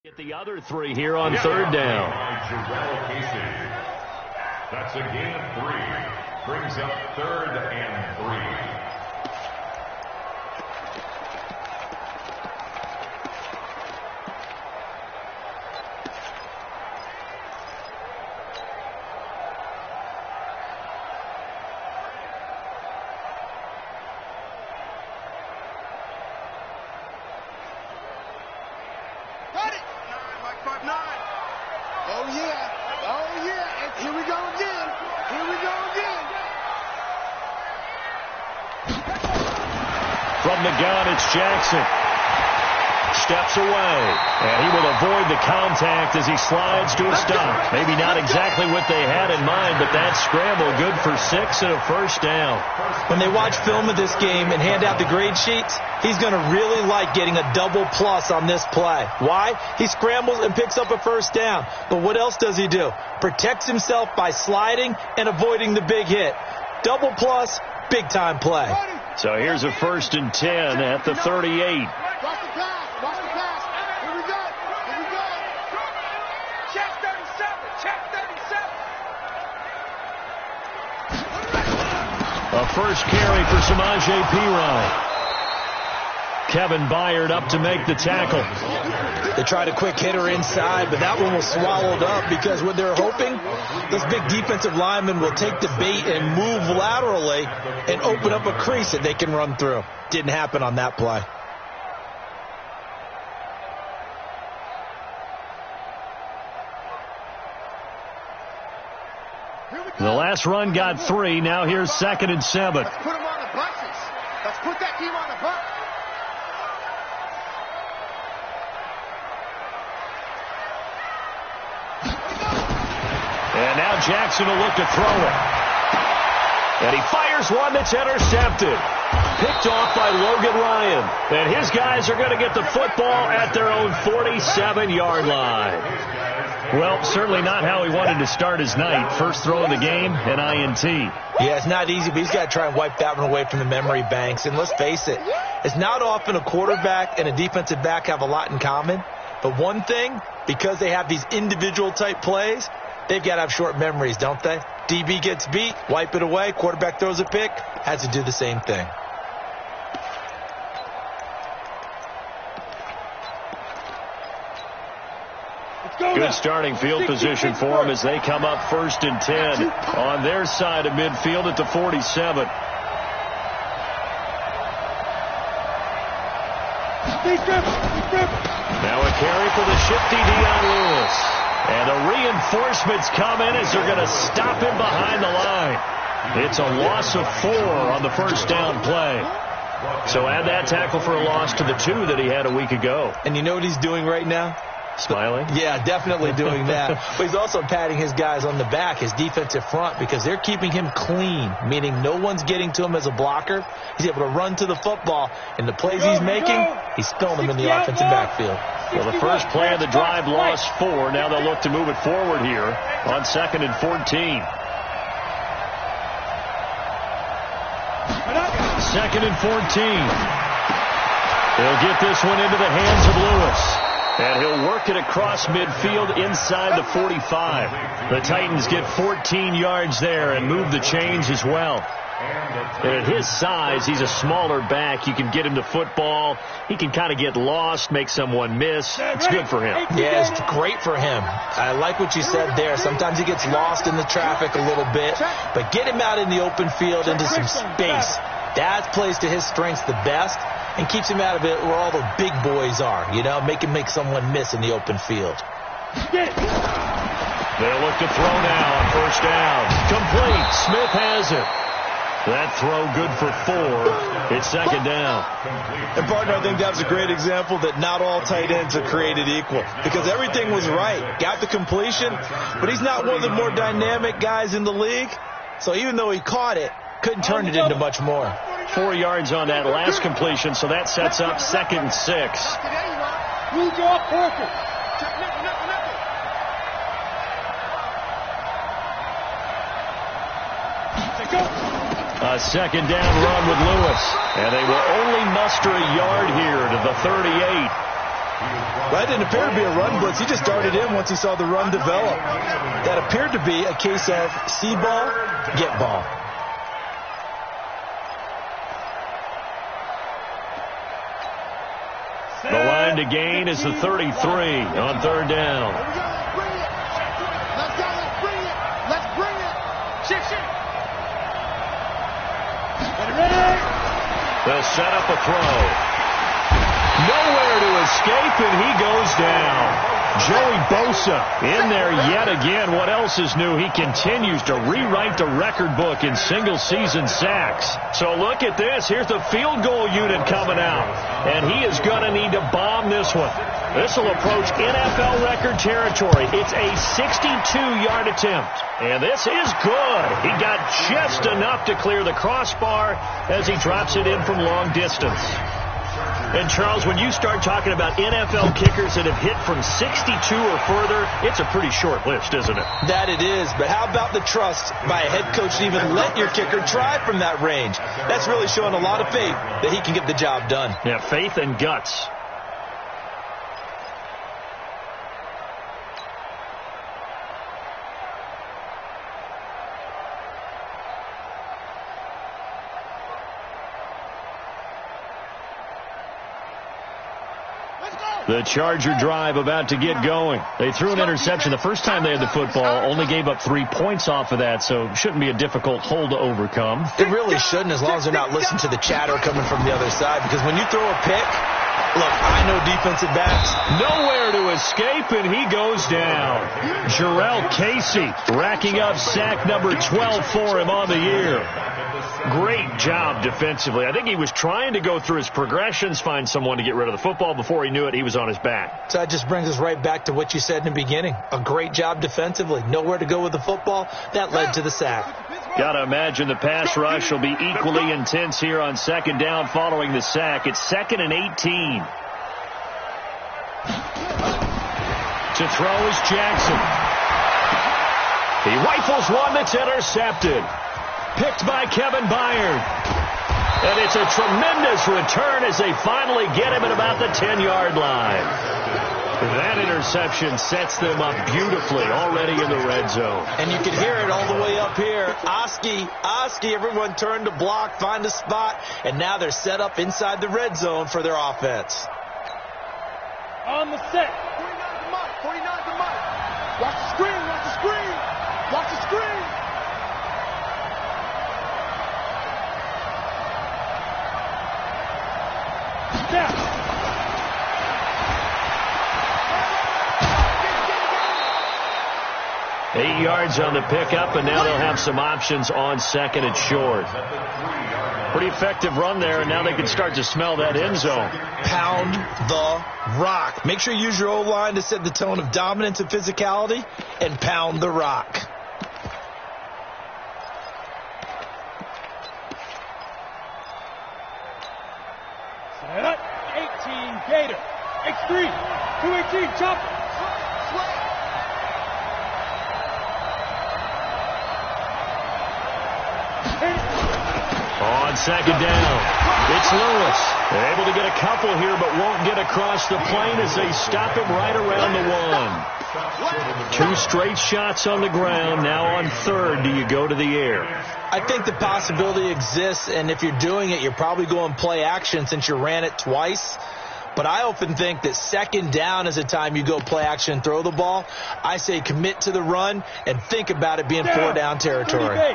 Get the other three here on third down. That's a gain of 3. Brings up 3rd and 3. From the gun, it's Jackson. Steps away, and he will avoid the contact as he slides to a stop. Maybe not exactly what they had in mind, but that scramble good for 6 and a first down. When they watch film of this game and hand out the grade sheets, he's going to really like getting a double plus on this play. Why? He scrambles and picks up a first down. But what else does he do? Protects himself by sliding and avoiding the big hit. Double plus, big time play. So here's a 1st and 10 at the 38. A first carry for Samaje Perine. Kevin Byard up to make the tackle. They tried a quick hitter inside, but that one was swallowed up because what they're hoping, those big defensive linemen will take the bait and move laterally and open up a crease that they can run through. Didn't happen on that play. The last run got 3. Now here's 2nd and 7. Let's put them on the buses. Let's put that team on the bus. And now Jackson will look to throw it. And he fires one that's intercepted. Picked off by Logan Ryan. And his guys are going to get the football at their own 47-yard line. Well, certainly not how he wanted to start his night. First throw of the game, an INT. Yeah, it's not easy, but he's got to try and wipe that one away from the memory banks. And let's face it, it's not often a quarterback and a defensive back have a lot in common. But one thing, because they have these individual type plays, they've got to have short memories, don't they? DB gets beat, wipe it away, quarterback throws a pick, has to do the same thing. Good starting field position for them as they come up 1st and 10 on their side of midfield at the 47. Now a carry for the shifty Dion Lewis. And the reinforcements come in as they're going to stop him behind the line. It's a loss of 4 on the first down play. So add that tackle for a loss to the 2 that he had a week ago. And you know what he's doing right now? Smiling? Yeah, definitely doing that. But he's also patting his guys on the back, his defensive front, because they're keeping him clean, meaning no one's getting to him as a blocker. He's able to run to the football, and the plays he's making, he's spilling them in the offensive backfield. Well, the first play of the drive lost 4. Now they'll look to move it forward here on 2nd and 14. 2nd and 14. They'll get this one into the hands of Lewis. And he'll work it across midfield inside the 45. The Titans get 14 yards there and move the chains as well. And at his size, he's a smaller back. You can get him to football. He can kind of get lost, make someone miss. It's good for him. Yeah, it's great for him. I like what you said there. Sometimes he gets lost in the traffic a little bit. But get him out in the open field into some space. That plays to his strengths the best and keeps him out of it where all the big boys are, you know, make someone miss in the open field. They'll look to throw now on first down. Complete. Smith has it. That throw good for 4. It's 2nd down. And, partner, I think that's a great example that not all tight ends are created equal because everything was right. Got the completion, but he's not one of the more dynamic guys in the league. So even though he caught it, couldn't turn it into much more. 4 yards on that last completion, so that sets up 2nd and 6. A 2nd down run with Lewis. And they will only muster a yard here to the 38. Well, that didn't appear to be a run blitz. He just darted in once he saw the run develop. That appeared to be a case of see ball, get ball. The line to gain is the 33 on third down. Let's go, let's bring it. Let's bring it. Shit. They'll set up a throw. Nowhere to escape, and he goes down. Joey Bosa in there yet again. What else is new? He continues to rewrite the record book in single-season sacks. So look at this. Here's the field goal unit coming out, and he is going to need to bomb this one. This will approach NFL record territory. It's a 62-yard attempt, and this is good. He got just enough to clear the crossbar as he drops it in from long distance. And, Charles, when you start talking about NFL kickers that have hit from 62 or further, it's a pretty short list, isn't it? That it is, but how about the trust by a head coach to even let your kicker try from that range? That's really showing a lot of faith that he can get the job done. Yeah, faith and guts. The Charger drive about to get going. They threw an interception the first time they had the football, only gave up 3 points off of that, so shouldn't be a difficult hole to overcome. It really shouldn't, as long as they're not listening to the chatter coming from the other side, because when you throw a pick, look, I know defensive backs. Nowhere to escape, and he goes down. Jarrell Casey racking up sack number 12 for him on the year. Great job defensively. I think he was trying to go through his progressions, find someone to get rid of the football. Before he knew it, he was on his back. So that just brings us right back to what you said in the beginning. A great job defensively. Nowhere to go with the football. That led to the sack. Got to imagine the pass rush will be equally intense here on second down following the sack. It's 2nd and 18. To throw is Jackson. He rifles one that's intercepted. Picked by Kevin Byard. And it's a tremendous return as they finally get him at about the 10-yard line. That interception sets them up beautifully already in the red zone. And you can hear it all the way up here. Oski, everyone turned to block, find a spot, and now they're set up inside the red zone for their offense. On the set. 49 to Mike. Watch the screen, watch the screen. Watch the screen. Step. 8 yards on the pickup, and now they'll have some options on second and short. Pretty effective run there, and now they can start to smell that end zone. Pound the rock. Make sure you use your O-line to set the tone of dominance and physicality, and pound the rock. Set up. 18 Gator. X3. 218 chopper. On second down, it's Lewis. They're able to get a couple here, but won't get across the plane as they stop him right around the 1. 2 straight shots on the ground. Now on third, do you go to the air? I think the possibility exists, and if you're doing it, you're probably going play action since you ran it twice. But I often think that second down is the time you go play action and throw the ball. I say commit to the run and think about it being 4 down territory.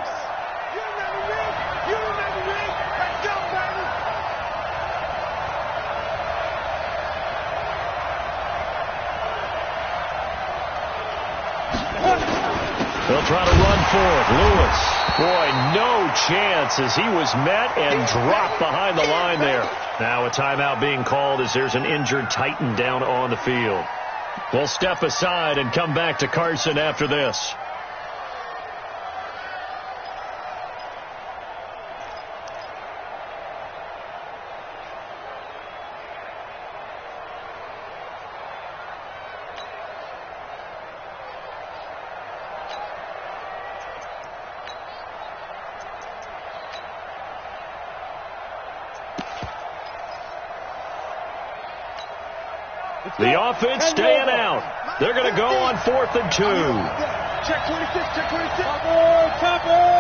They'll try to run for it. Lewis. Boy, no chance as he was met and dropped behind the line there. Now a timeout being called as there's an injured Titan down on the field. We'll step aside and come back to Carson after this. The offense staying out. They're going to go on 4th and 2. Check 26, check 26. Topper!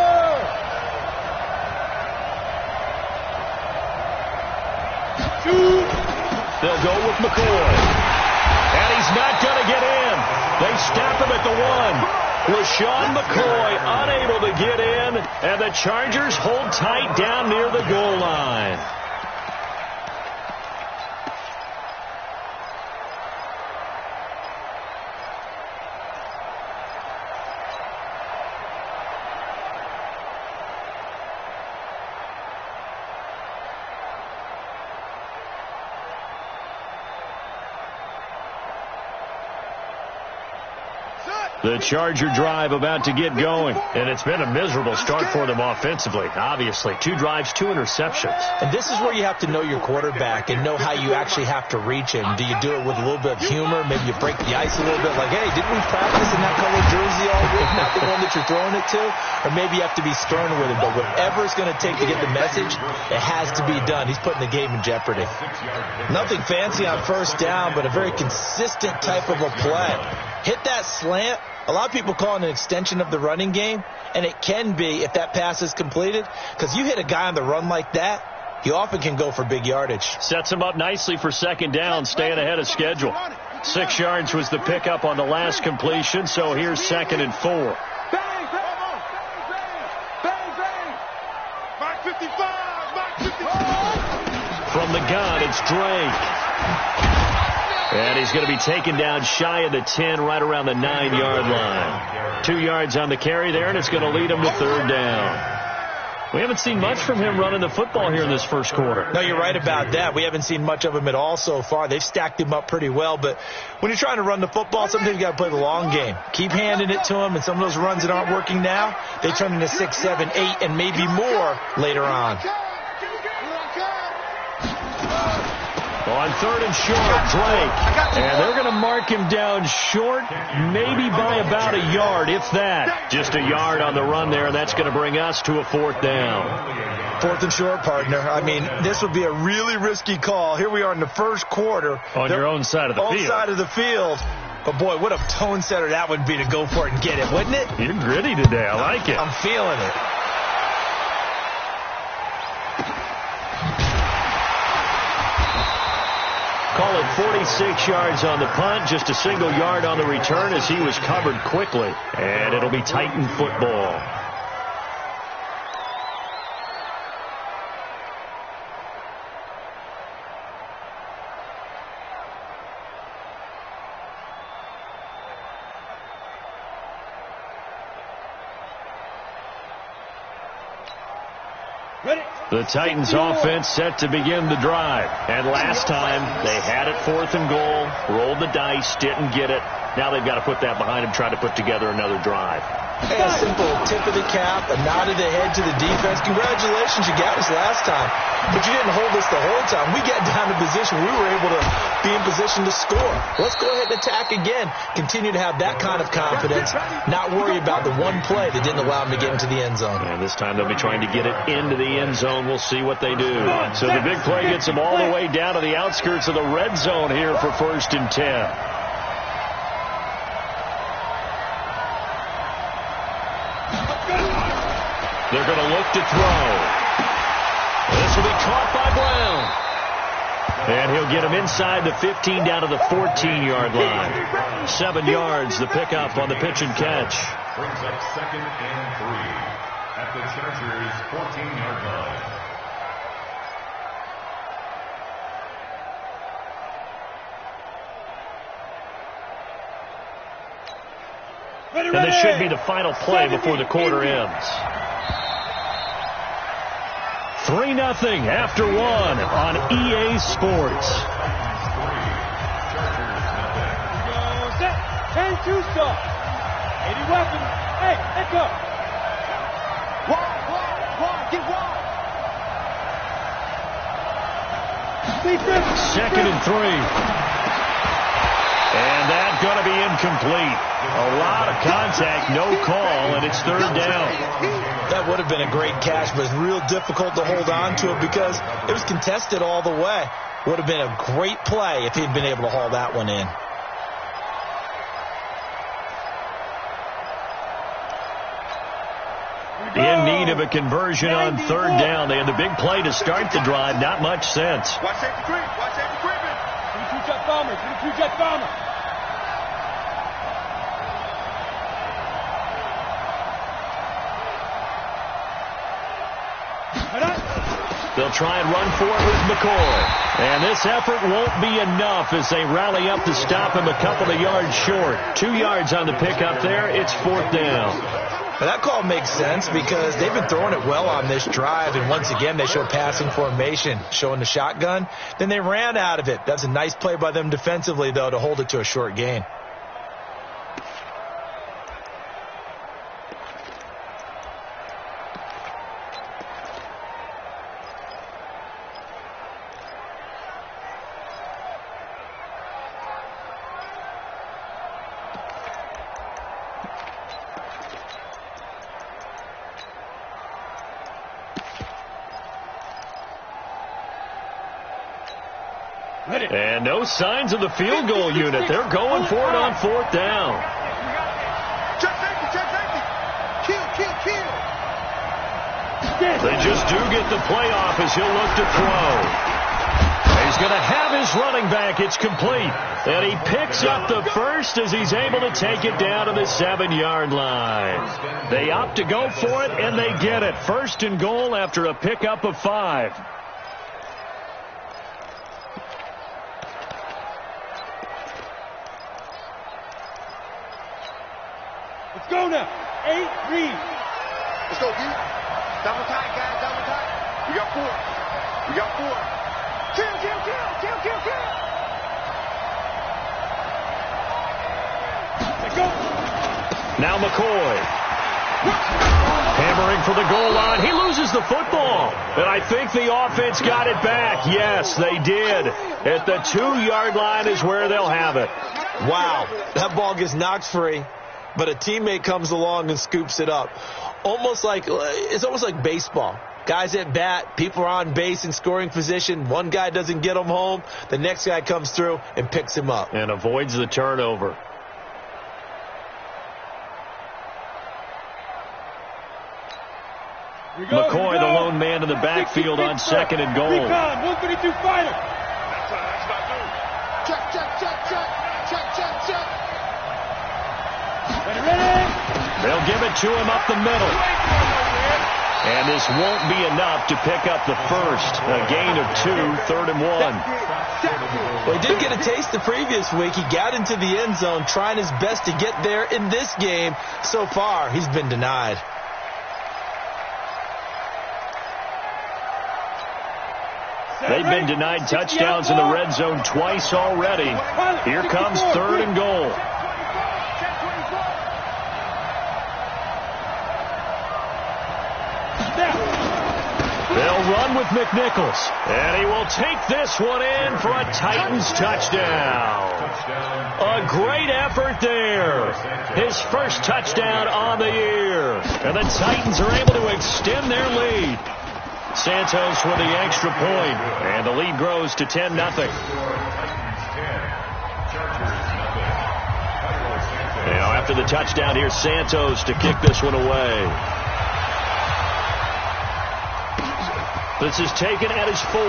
They'll go with McCoy. And he's not going to get in. They stop him at the 1. LaShawn McCoy unable to get in, and the Chargers hold tight down near the goal line. The Charger drive about to get going, and it's been a miserable start for them offensively. Obviously, 2 drives, 2 interceptions. And this is where you have to know your quarterback and know how you actually have to reach him. Do you do it with a little bit of humor? Maybe you break the ice a little bit, like, hey, didn't we practice in that colored jersey all week, not the one that you're throwing it to? Or maybe you have to be stern with him. But whatever it's going to take to get the message, it has to be done. He's putting the game in jeopardy. Nothing fancy on first down, but a very consistent type of a play. Hit that slant. A lot of people call it an extension of the running game, and it can be if that pass is completed, because you hit a guy on the run like that, he often can go for big yardage. Sets him up nicely for 2nd down, staying ahead of schedule. 6 yards was the pickup on the last completion, so here's 2nd and 4. Bang, bang, bang, bang. Mark 55, Mark 55. From the gun, it's Drake. And he's going to be taken down shy of the 10, right around the 9-yard line. 2 yards on the carry there, and it's going to lead him to 3rd down. We haven't seen much from him running the football here in this first quarter. No, you're right about that. We haven't seen much of him at all so far. They've stacked him up pretty well, but when you're trying to run the football, sometimes you got to play the long game. Keep handing it to him, and some of those runs that aren't working now, they turn into 6, 7, 8, and maybe more later on. On 3rd and short, Drake. And they're going to mark him down short, maybe by about a yard, if that. Just a yard on the run there, and that's going to bring us to a 4th down. 4th and short, partner. I mean, this would be a really risky call. Here we are in the first quarter. On your own side of the field. Own side of the field. But, boy, what a tone setter that would be to go for it and get it, wouldn't it? You're gritty today. I like it. I'm feeling it. Call it 46 yards on the punt, just a single yard on the return as he was covered quickly. And it'll be Titan football. The Titans offense set to begin the drive. And last time they had it 4th and goal, rolled the dice, didn't get it. Now they've got to put that behind them, try to put together another drive. Hey, a simple tip of the cap, a nod of the head to the defense. Congratulations, you got us last time. But you didn't hold us the whole time. We got down to position. We were able to be in position to score. Let's go ahead and attack again. Continue to have that kind of confidence. Not worry about the one play that didn't allow them to get into the end zone. And this time they'll be trying to get it into the end zone. We'll see what they do. So the big play gets them all the way down to the outskirts of the red zone here for 1st and 10. They're going to look to throw. This will be caught by Brown. And he'll get him inside the 15 down to the 14-yard line. 7 yards, the pickup on the pitch and catch. Brings up 2nd and 3 at the Chargers' 14-yard line. And this should be the final play before the quarter ends. 3-0 after 1 on EA Sports. Set. 10-2 stop. 80 weapons. Hey, let's go. Wide. Get wide. 2nd and 3. And that's going to be incomplete. A lot of contact, no call, and it's 3rd down. That would have been a great catch, but it's real difficult to hold on to it because it was contested all the way. Would have been a great play if he'd been able to haul that one in. In need of a conversion on third down. They had the big play to start the drive. Not much sense. Watch safety creep. Watch safety creeping. 22 jet bomber. 22 jet bomber. They'll try and run for it with McCoy. And this effort won't be enough as they rally up to stop him a couple of yards short. 2 yards on the pickup there. It's fourth down. Now that call makes sense because they've been throwing it well on this drive, and once again they show passing formation, showing the shotgun. Then they ran out of it. That's a nice play by them defensively, though, to hold it to a short gain. And no signs of the field goal unit. They're going for it on fourth down. Check safety, check safety. Kill. They just do get the play off as he'll look to throw. He's going to have his running back. It's complete. And he picks up the first as he's able to take it down to the 7-yard line. They opt to go for it, and they get it. First and goal after a pickup of 5. Let's go now. 8 read. Let's go, D. Double tight, guys. Double tight. We got 4. Kill. Let's go. Now McCoy. Hammering for the goal line. He loses the football. And I think the offense got it back. Yes, they did. At the 2-yard line is where they'll have it. Wow, that ball gets knocked free, but a teammate comes along and scoops it up. It's almost like baseball. Guys at bat, people are on base in scoring position. One guy doesn't get him home. The next guy comes through and picks him up. And avoids the turnover. McCoy, the lone man in the backfield on second and goal. 132 fighter. Check. They'll give it to him up the middle. And this won't be enough to pick up the first. A gain of 2, third and 1. Well, he did get a taste the previous week. He got into the end zone trying his best to get there in this game. So far, he's been denied. They've been denied touchdowns in the red zone twice already. Here comes third and goal. They'll run with McNichols. And he will take this one in for a Titans touchdown. A great effort there. His first touchdown on the year. And the Titans are able to extend their lead. Santos with the extra point. And the lead grows to 10-0. Now after the touchdown, here's Santos to kick this one away. This is taken at his 4.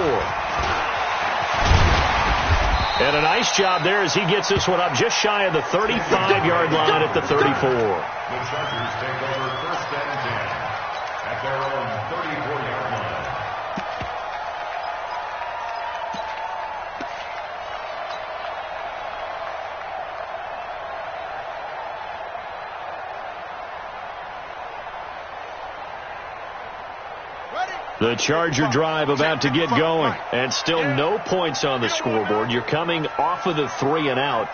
And a nice job there as he gets this one up just shy of the 35-yard line at the 34. The Chargers take over first and 10 at their own 34-yard line. The Charger drive about to get going, and still no points on the scoreboard. You're coming off of the 3 and out.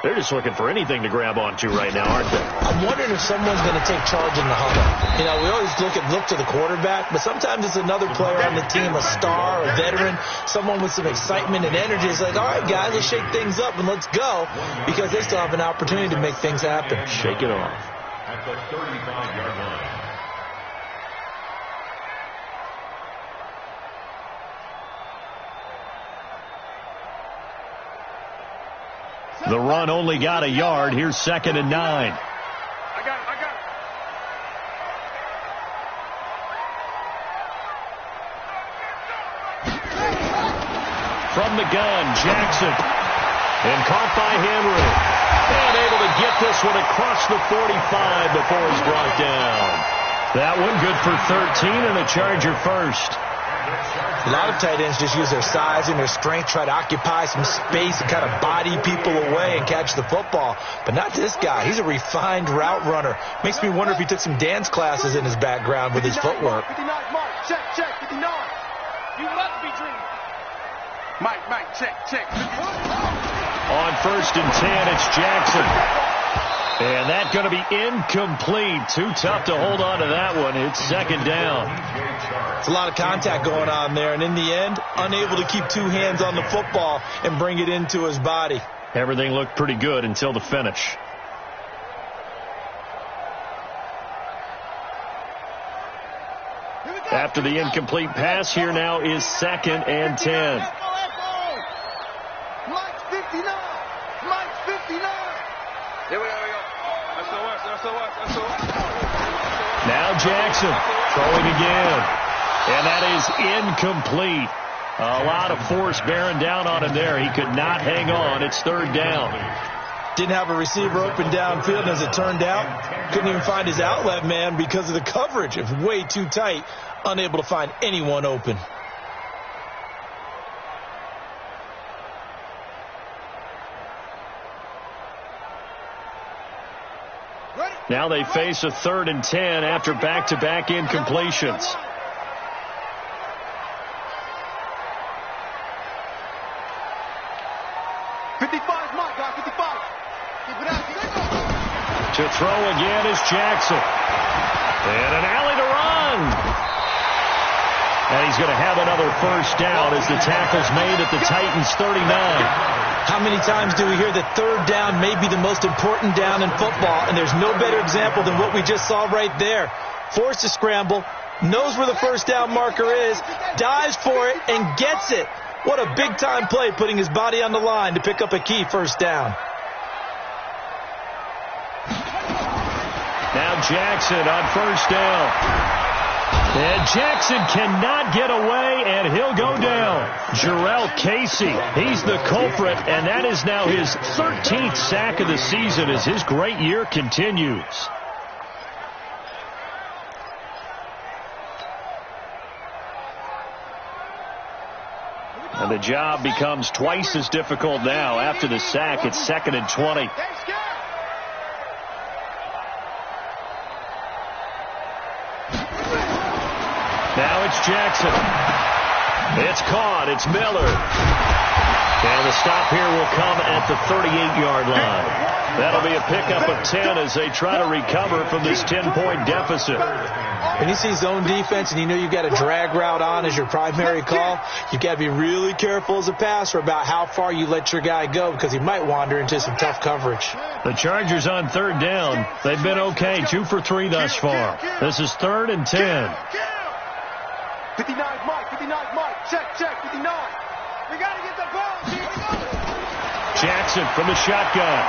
They're just looking for anything to grab onto right now, aren't they? I'm wondering if someone's going to take charge in the huddle. You know, we always look to the quarterback, but sometimes it's another player on the team, a star, a veteran, someone with some excitement and energy. It's like, all right, guys, let's shake things up and let's go, because they still have an opportunity to make things happen. Shake it off. At the 35-yard line. The run only got a yard. Here's 2nd and 9. I got it. From the gun, Jackson. And caught by Henry. And able to get this one across the 45 before he's brought down. That one good for 13 and a Charger first. A lot of tight ends just use their size and their strength, try to occupy some space and kind of body people away and catch the football. But not this guy. He's a refined route runner. Makes me wonder if he took some dance classes in his background with his footwork. 59, Mike. Check, 59. You must be dreaming. Mike, check. On 1st and 10, it's Jackson. And that's going to be incomplete. Too tough to hold on to that one. It's 2nd down. It's a lot of contact going on there, and in the end, unable to keep 2 hands on the football and bring it into his body. Everything looked pretty good until the finish. After the incomplete pass, here now is 2nd and 10. Mike's 59. Here we go. Now Jackson throwing again. And that is incomplete. A lot of force bearing down on him there. He could not hang on. It's 3rd down. Didn't have a receiver open downfield, and as it turned out, couldn't even find his outlet man because of the coverage. It was way too tight, unable to find anyone open. Now they face a 3rd and 10 after back-to-back incompletions. To throw again is Jackson. And an alley to run. And he's going to have another 1st down as the tackle's made at the Titans' 39. How many times do we hear that 3rd down may be the most important down in football, and there's no better example than what we just saw right there. Forced to scramble, knows where the 1st down marker is, dives for it, and gets it. What a big-time play, putting his body on the line to pick up a key 1st down. Now Jackson on 1st down. And Jackson cannot get away, and he'll go down. Jarrell Casey, he's the culprit, and that is now his 13th sack of the season as his great year continues. And the job becomes twice as difficult now. After the sack, it's 2nd and 20. Now it's Jackson. It's caught. It's Miller. And the stop here will come at the 38-yard line. That'll be a pickup of 10 as they try to recover from this 10-point deficit. When you see zone defense and you know you've got a drag route on as your primary call, you've got to be really careful as a passer about how far you let your guy go because he might wander into some tough coverage. The Chargers on 3rd down. They've been okay, 2 for 3 thus far. This is 3rd and 10. 59 Mike. Check, 59. We got to get the ball. Jackson from the shotgun.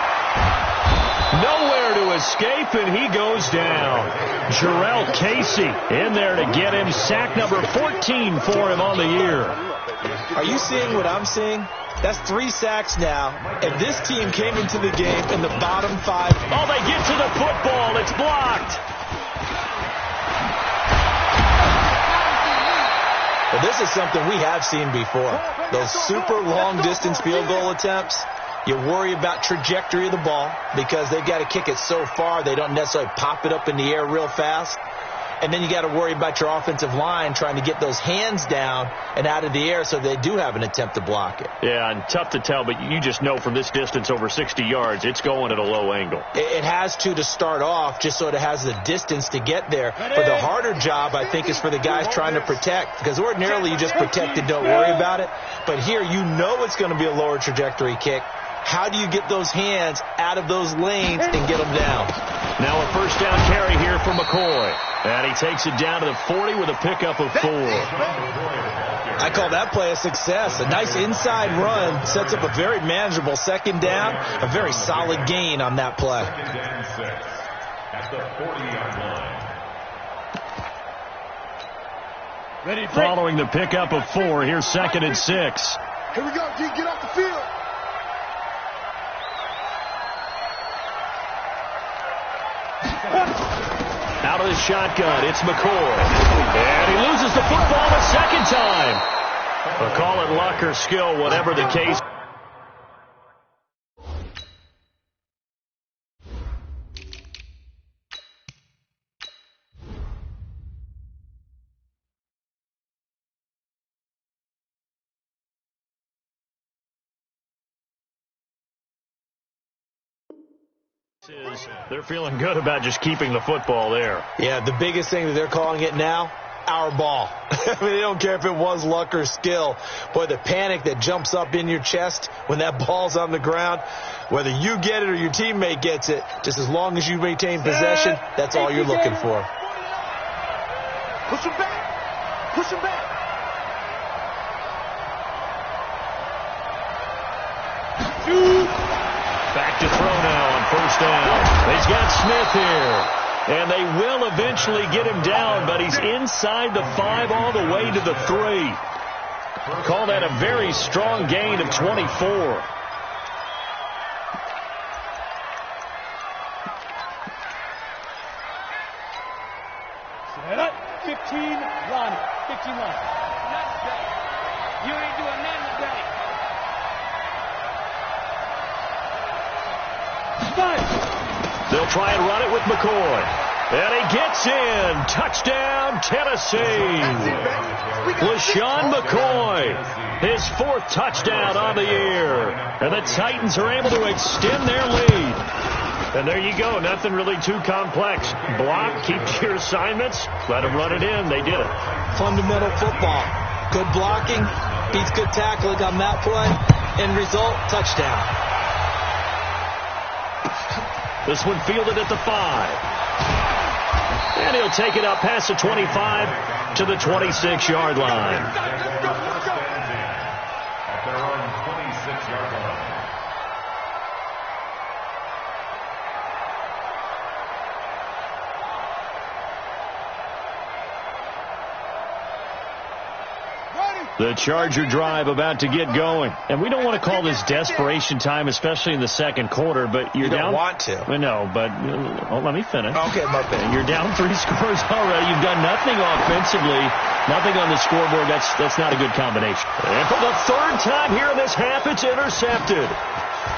Nowhere to escape, and he goes down. Jarrell Casey in there to get him. Sack number 14 for him on the year. Are you seeing what I'm seeing? That's 3 sacks now, and this team came into the game in the bottom 5. Oh, they get to the football. It's blocked. Well, this is something we have seen before. Those super long-distance field goal attempts, you worry about trajectory of the ball because they've got to kick it so far they don't necessarily pop it up in the air real fast. And then you got to worry about your offensive line trying to get those hands down and out of the air so they do have an attempt to block it. Yeah, and tough to tell, but you just know from this distance over 60 yards, it's going at a low angle. It has to start off just so it has the distance to get there. But the harder job, I think, is for the guys trying to protect because ordinarily you just protect and don't worry about it. But here you know it's going to be a lower trajectory kick. How do you get those hands out of those lanes and get them down? Now a first down carry here for McCoy. And he takes it down to the 40 with a pickup of 4. I call that play a success. A nice inside run sets up a very manageable second down. A very solid gain on that play. Second and 6 at the 40-yard line. Ready, break. Following the pickup of 4, here's second and 6. Here we go, D. Get off the field. Out of the shotgun, it's McCoy. And he loses the football a second time. But call it luck or skill, whatever the case. They're feeling good about just keeping the football there. Yeah, the biggest thing that they're calling it now, our ball. I mean, they don't care if it was luck or skill. Boy, the panic that jumps up in your chest when that ball's on the ground, whether you get it or your teammate gets it, just as long as you maintain possession, that's all you're looking for. Push him back. Push him back. Back to throw now on first down. He's got Smith here. And they will eventually get him down, but he's inside the 5 all the way to the 3. Call that a very strong gain of 24. Set up. 15 line. 15 line. You ain't doing nothing today. 5. They'll try and run it with McCoy. And he gets in. Touchdown, Tennessee. LaShawn McCoy, his 4th touchdown on the year. And the Titans are able to extend their lead. And there you go. Nothing really too complex. Block, keep to your assignments, let them run it in. They did it. Fundamental football. Good blocking beats good tackling on that play. End result, touchdown. This one fielded at the 5. And he'll take it up past the 25 to the 26-yard line. At their own 26-yard line. The Charger drive about to get going. And we don't want to call this desperation time, especially in the second quarter, but you're You don't down. want to. I know, but let me finish. Okay, my bad. You're down 3 scores already. You've done nothing offensively, nothing on the scoreboard. That's not a good combination. And for the 3rd time here in this half, it's intercepted.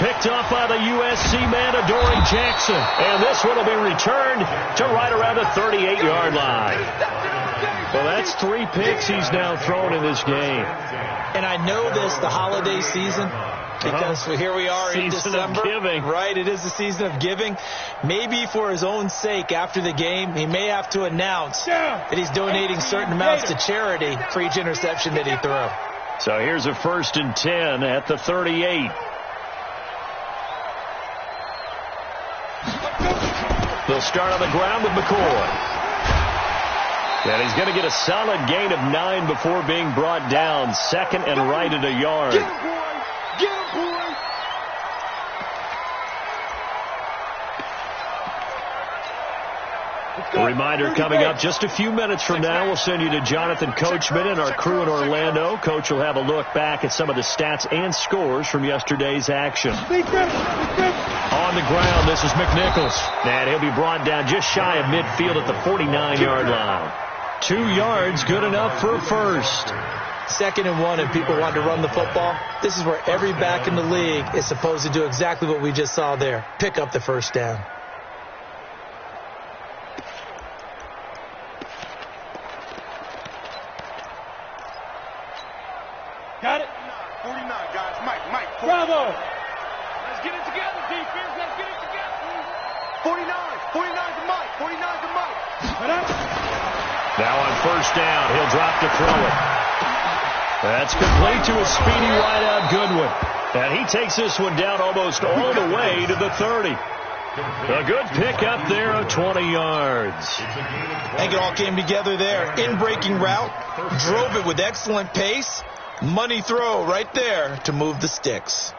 Picked off by the USC man, Adoree Jackson. And this one will be returned to right around the 38-yard line. Well, that's 3 picks he's now thrown in this game. And I know this, the holiday season, because here we are in Season December. of giving. Right, it is the season of giving. Maybe for his own sake, after the game, he may have to announce that he's donating certain amounts to charity for each interception that he threw. So here's a 1st and 10 at the 38. They'll start on the ground with McCoy. And he's going to get a solid gain of 9 before being brought down. 2nd and right at a yard. Get him, boy. Get him, boy. A reminder coming up just a few minutes from now. We'll send you to Jonathan Coachman and our crew in Orlando. Coach will have a look back at some of the stats and scores from yesterday's action. On the ground, this is McNichols. And he'll be brought down just shy of midfield at the 49-yard line. 2 yards, good enough for a first. 2nd and 1, and people want to run the football. This is where every back in the league is supposed to do exactly what we just saw there. Pick up the first down. Got it. 49, guys. Mike. Bravo. Let's get it together, defense. Let's get it together. 49 to Mike. 49 to Mike. Now on first down, he'll drop to throw it. That's complete to a speedy wideout Goodwin. And he takes this one down almost all the way to the 30. A good pick up there of 20 yards. I think it all came together there. In-breaking route, drove it with excellent pace. Money throw right there to move the sticks.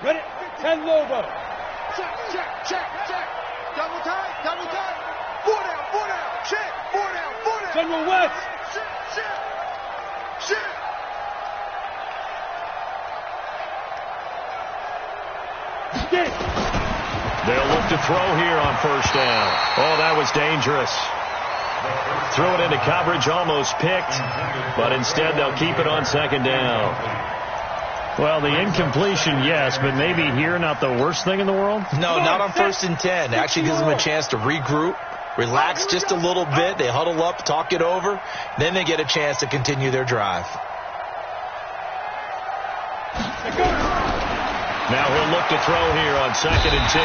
Ready? 10 Lobo. Check, check, check, check. Double tight, double tight. 4 down, check. 4 down. General West. Check. Stick. They'll look to throw here on first down. Oh, that was dangerous. Threw it into coverage, almost picked, but instead they'll keep it on second down. Well, the incompletion, yes, but maybe here not the worst thing in the world? No, not on 1st and 10. Actually gives them a chance to regroup, relax just a little bit. They huddle up, talk it over. Then they get a chance to continue their drive. Now he'll look to throw here on 2nd and 10.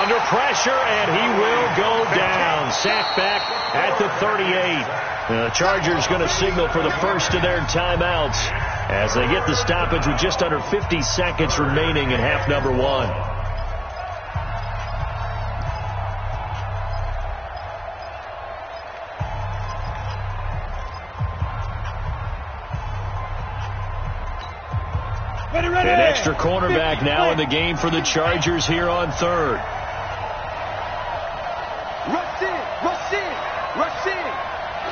Under pressure, and he will go down. Sacked back at the 38. The Chargers going to signal for the first of their timeouts as they get the stoppage with just under 50 seconds remaining in half number 1. An extra cornerback now in the game for the Chargers here on 3rd. Rush in.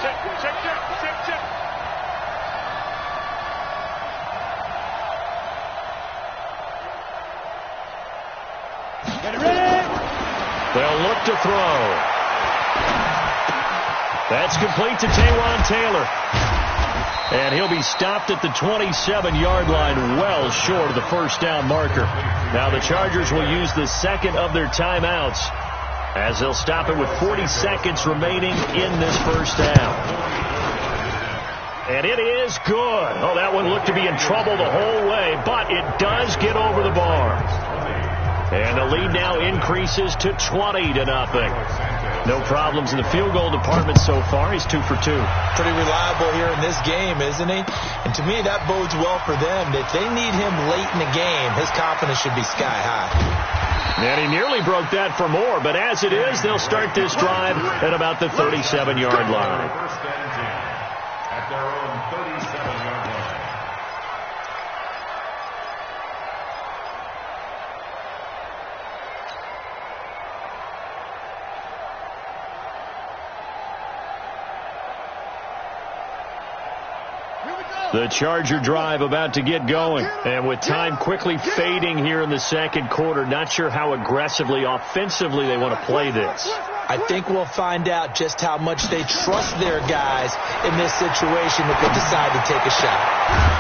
Check. Get ready. They'll look to throw. That's complete to Taywan Taylor. And he'll be stopped at the 27-yard line, well short of the first down marker. Now the Chargers will use the second of their timeouts as they'll stop it with 40 seconds remaining in this first down. And it is good. Oh, that one looked to be in trouble the whole way, but it does get over the bar. And the lead now increases to 20-0. No problems in the field goal department so far. He's 2 for 2. Pretty reliable here in this game, isn't he? And to me, that bodes well for them. If they need him late in the game, his confidence should be sky high. And he nearly broke that for more, but as it is, they'll start this drive at about the 37-yard line. First and 10 at their own 37-yard line. The Charger drive about to get going. And with time quickly fading here in the second quarter, not sure how aggressively, offensively they want to play this. I think we'll find out just how much they trust their guys in this situation if they decide to take a shot.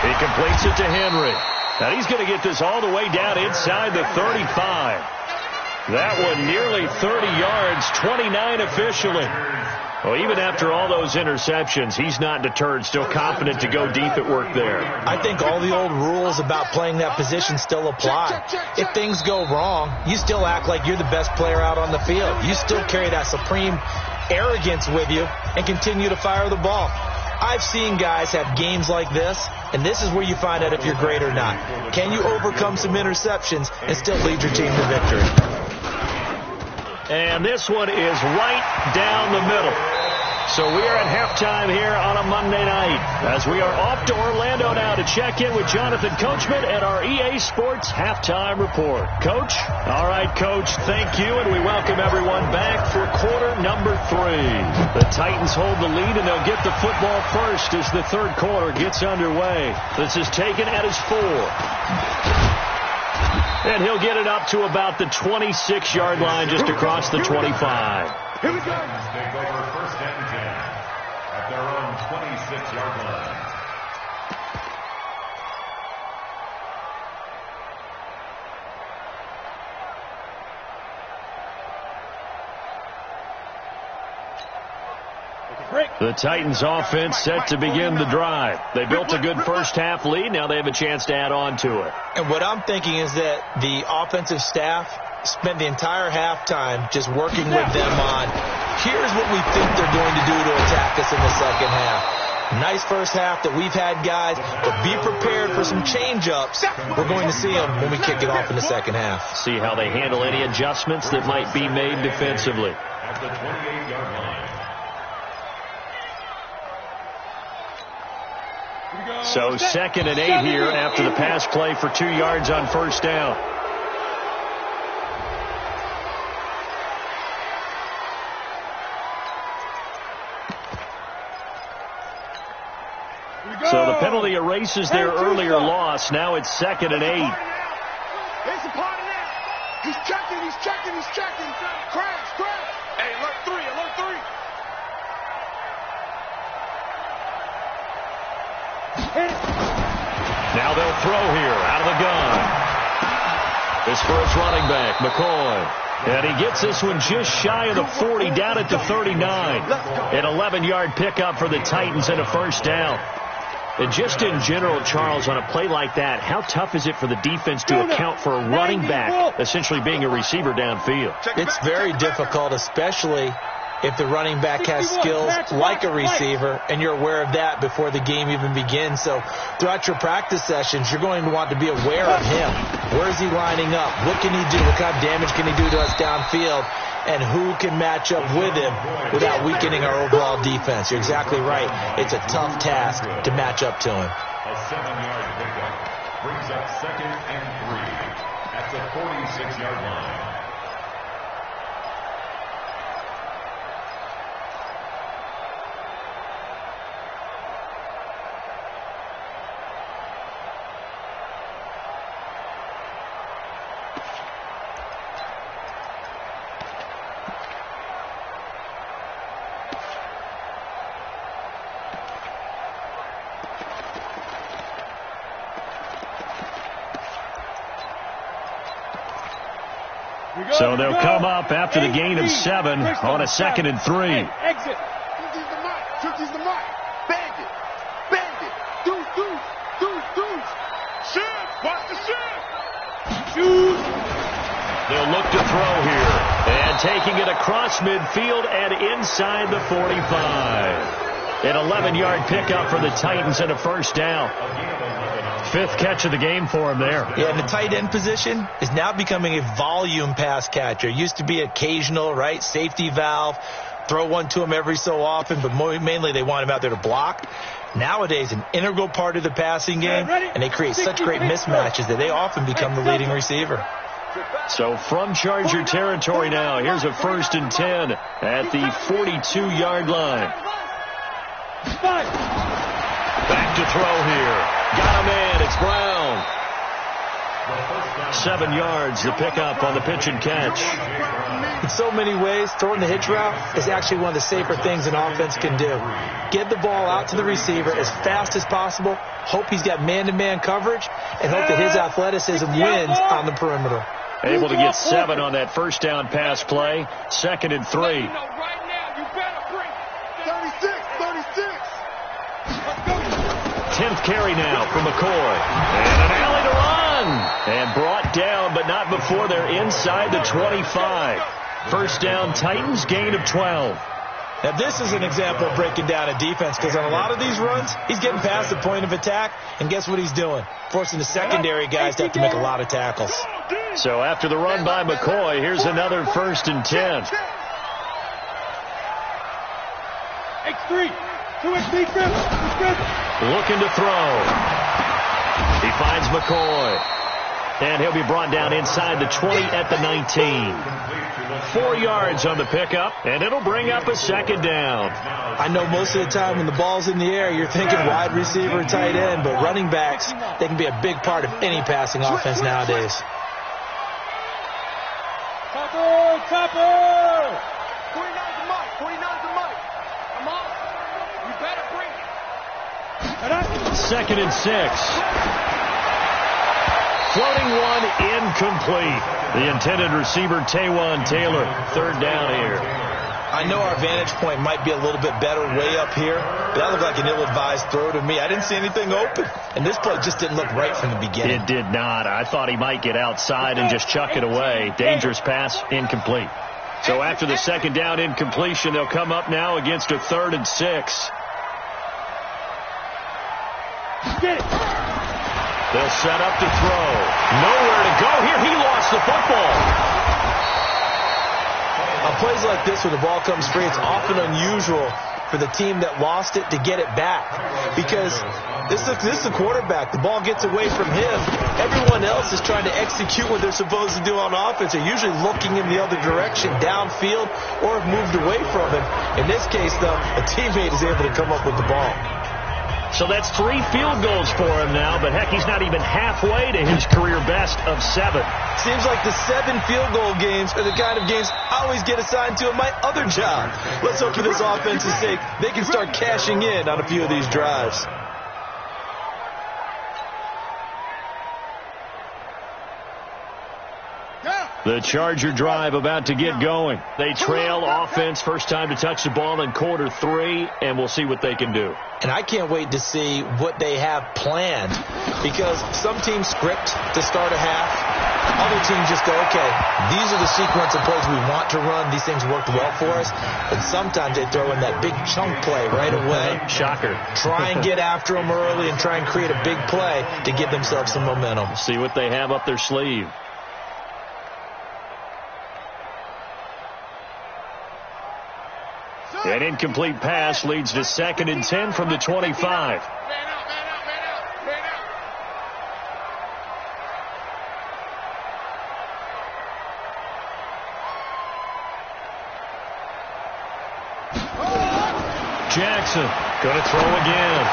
He completes it to Henry. Now he's going to get this all the way down inside the 35. That one nearly 30 yards, 29 officially. Well, even after all those interceptions, he's not deterred, still confident to go deep at work there. I think all the old rules about playing that position still apply. If things go wrong, you still act like you're the best player out on the field. You still carry that supreme arrogance with you and continue to fire the ball. I've seen guys have games like this, and this is where you find out if you're great or not. Can you overcome some interceptions and still lead your team to victory? And this one is right down the middle. So we are at halftime here on a Monday night as we are off to Orlando now to check in with Jonathan Coachman at our EA Sports Halftime Report. Coach? All right, Coach, thank you, and we welcome everyone back for quarter number 3. The Titans hold the lead, and they'll get the football first as the third quarter gets underway. This is taken at his 4. And he'll get it up to about the 26-yard line just across the 25. Here we go. Take over first and 10 at their own 26-yard line. The Titans offense set to begin the drive. They built a good first half lead. Now they have a chance to add on to it. And what I'm thinking is that the offensive staff spent the entire halftime just working with them on, here's what we think they're going to do to attack us in the second half. Nice first half that we've had, guys, but be prepared for some change-ups. We're going to see them when we kick it off in the second half. See how they handle any adjustments that might be made defensively. At the 28-yard line. So 2nd and 8 here after the pass play for 2 yards on first down. So the penalty erases their earlier loss. Now it's 2nd and 8. It's a party now. He's checking, he's checking, he's checking. Crash, crash. Hey, alert 3, alert 3. Now they'll throw here out of the gun. This first running back, McCoy. And he gets this one just shy of the 40, down at the 39. An 11-yard pickup for the Titans and a first down. And just in general, Charles, on a play like that, how tough is it for the defense to account for a running back essentially being a receiver downfield? It's very difficult, especially if the running back has skills like a receiver, and you're aware of that before the game even begins. So throughout your practice sessions, you're going to want to be aware of him. Where is he lining up? What can he do? What kind of damage can he do to us downfield? And who can match up with him without weakening our overall defense? You're exactly right. It's a tough task to match up to him. A 7-yard pickup brings up 2nd and 3 at the 46-yard line. So they'll come up after the gain of 7 on a 2nd and 3. Exit. Tookie's the mic. Bang it. Bang it. Deuce, deuce, deuce, deuce. Shift. Watch the shift. Shoot. They'll look to throw here. And taking it across midfield and inside the 45. An 11-yard pickup for the Titans and a first down. 5th catch of the game for him there. Yeah, and the tight end position is now becoming a volume pass catcher. It used to be occasional, right? Safety valve. Throw one to him every so often, but mainly they want him out there to block. Nowadays, an integral part of the passing game, and they create such great mismatches that they often become the leading receiver. So from Charger territory now, here's a 1st and 10 at the 42-yard line. Back to throw here. Got a man. It's Brown. 7 yards, the pickup on the pitch and catch. In so many ways, throwing the hitch route is actually one of the safer things an offense can do. Get the ball out to the receiver as fast as possible, hope he's got man-to-man coverage, and hope that his athleticism wins on the perimeter. Able to get 7 on that first down pass play. 2nd and 3. Right now, you better bring 36, 36. Let's go. 10th carry now for McCoy. And an alley to run. And brought down, but not before they're inside the 25. First down, Titans, gain of 12. Now, this is an example of breaking down a defense, because on a lot of these runs, he's getting past the point of attack, and guess what he's doing? Forcing the secondary guys to have to make a lot of tackles. So after the run by McCoy, here's another 1st and 10. X3. 2X3, Looking to throw. He finds McCoy. And he'll be brought down inside the 20 at the 19. 4 yards on the pickup, and it'll bring up a 2nd down. I know most of the time when the ball's in the air, you're thinking wide receiver, tight end, but running backs, they can be a big part of any passing offense nowadays. Topper! 49's the mic. 49's the mic. Come on. You better bring it. 2nd and 6. Floating one, incomplete. The intended receiver, Taywan Taylor. 3rd down here. I know our vantage point might be a little bit better way up here, but that looked like an ill-advised throw to me. I didn't see anything open, and this play just didn't look right from the beginning. It did not. I thought he might get outside and just chuck it away. Dangerous pass, incomplete. So after the 2nd down incompletion, they'll come up now against a 3rd and 6. Get it. They'll set up to throw. Nowhere to go here. He lost the football. On plays like this where the ball comes free, it's often unusual for the team that lost it to get it back. Because this is the quarterback. The ball gets away from him. Everyone else is trying to execute what they're supposed to do on offense. They're usually looking in the other direction, downfield, or have moved away from him. In this case, though, a teammate is able to come up with the ball. So that's 3 field goals for him now, but heck, he's not even halfway to his career best of 7. Seems like the 7 field goal games are the kind of games I always get assigned to in my other job. Let's hope for this offense's sake they can start cashing in on a few of these drives. The Charger drive about to get going. They trail offense first time to touch the ball in quarter 3, and we'll see what they can do. And I can't wait to see what they have planned, because some teams script to start a half. Other teams just go, okay, these are the sequence of plays we want to run. These things worked well for us. And sometimes they throw in that big chunk play right away. Shocker. Try and get after them early and try and create a big play to give themselves some momentum. See what they have up their sleeve. An incomplete pass leads to 2nd and 10 from the 25. Jackson going to throw again.